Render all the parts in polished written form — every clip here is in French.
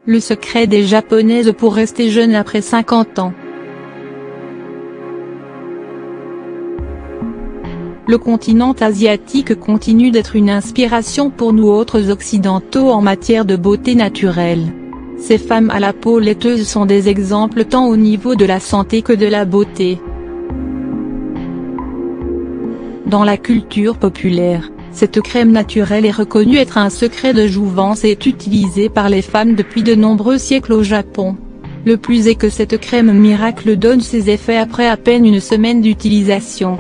Le secret des Japonaises pour rester jeune après 50 ans. Le continent asiatique continue d'être une inspiration pour nous autres occidentaux en matière de beauté naturelle. Ces femmes à la peau laiteuse sont des exemples tant au niveau de la santé que de la beauté. Dans la culture populaire, cette crème naturelle est reconnue être un secret de jouvence et est utilisée par les femmes depuis de nombreux siècles au Japon. Le plus est que cette crème miracle donne ses effets après à peine une semaine d'utilisation.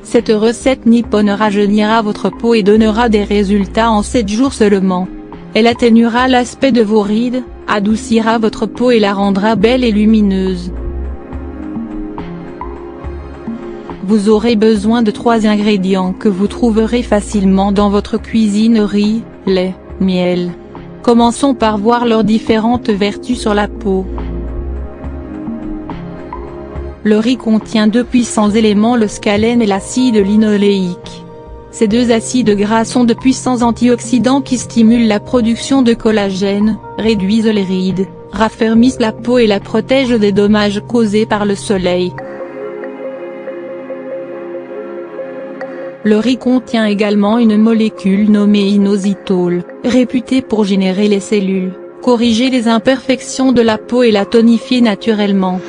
Cette recette nippone rajeunira votre peau et donnera des résultats en 7 jours seulement. Elle atténuera l'aspect de vos rides, adoucira votre peau et la rendra belle et lumineuse. Vous aurez besoin de 3 ingrédients que vous trouverez facilement dans votre cuisine: riz, lait, miel. Commençons par voir leurs différentes vertus sur la peau. Le riz contient 2 puissants éléments: le scalène et l'acide linoléique. Ces 2 acides gras sont de puissants antioxydants qui stimulent la production de collagène, réduisent les rides, raffermissent la peau et la protègent des dommages causés par le soleil. Le riz contient également une molécule nommée inositol, réputée pour générer les cellules, corriger les imperfections de la peau et la tonifier naturellement.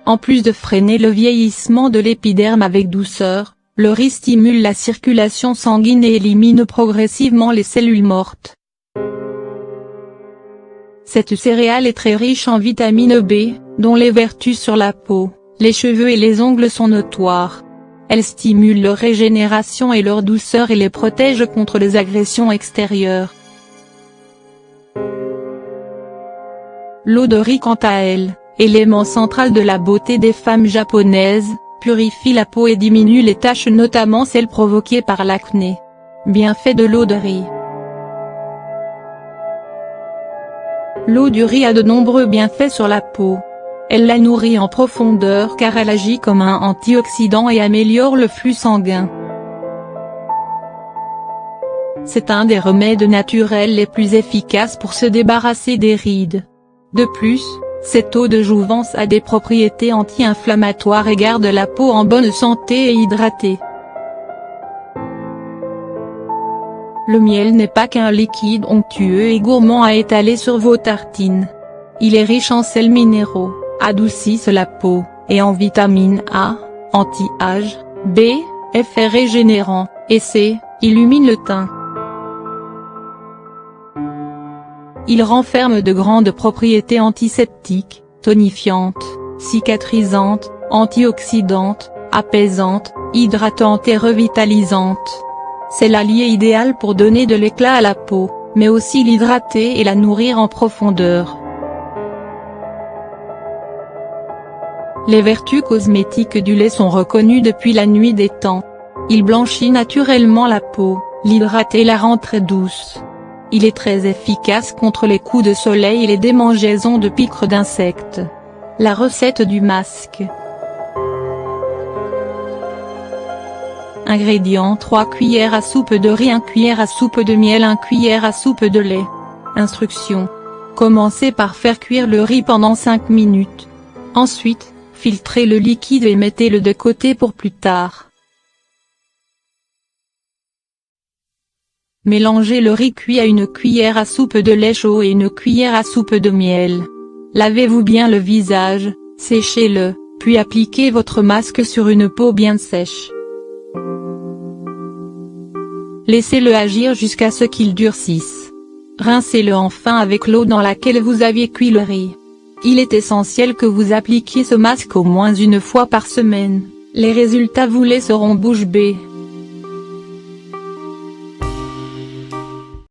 En plus de freiner le vieillissement de l'épiderme avec douceur, le riz stimule la circulation sanguine et élimine progressivement les cellules mortes. Cette céréale est très riche en vitamine B, dont les vertus sur la peau, les cheveux et les ongles sont notoires. Elle stimule leur régénération et leur douceur et les protège contre les agressions extérieures. L'eau de riz quant à elle, élément central de la beauté des femmes japonaises, purifie la peau et diminue les taches, notamment celles provoquées par l'acné. Bienfait de l'eau de riz. L'eau du riz a de nombreux bienfaits sur la peau. Elle la nourrit en profondeur car elle agit comme un antioxydant et améliore le flux sanguin. C'est un des remèdes naturels les plus efficaces pour se débarrasser des rides. De plus, cette eau de jouvence a des propriétés anti-inflammatoires et garde la peau en bonne santé et hydratée. Le miel n'est pas qu'un liquide onctueux et gourmand à étaler sur vos tartines. Il est riche en sels minéraux, adoucissent la peau, et en vitamine A, anti-âge, B, effet régénérant, et C, illumine le teint. Il renferme de grandes propriétés antiseptiques, tonifiantes, cicatrisantes, antioxydantes, apaisantes, hydratantes et revitalisantes. C'est l'allié idéal pour donner de l'éclat à la peau, mais aussi l'hydrater et la nourrir en profondeur. Les vertus cosmétiques du lait sont reconnues depuis la nuit des temps. Il blanchit naturellement la peau, l'hydrate et la rend très douce. Il est très efficace contre les coups de soleil et les démangeaisons de piqûres d'insectes. La recette du masque. Ingrédients: 3 cuillères à soupe de riz, 1 cuillère à soupe de miel, 1 cuillère à soupe de lait. Instructions. Commencez par faire cuire le riz pendant 5 minutes. Ensuite, filtrez le liquide et mettez-le de côté pour plus tard. Mélangez le riz cuit à 1 cuillère à soupe de lait chaud et 1 cuillère à soupe de miel. Lavez-vous bien le visage, séchez-le, puis appliquez votre masque sur une peau bien sèche. Laissez-le agir jusqu'à ce qu'il durcisse. Rincez-le enfin avec l'eau dans laquelle vous aviez cuit le riz. Il est essentiel que vous appliquiez ce masque au moins 1 fois par semaine, les résultats vous laisseront bouche bée.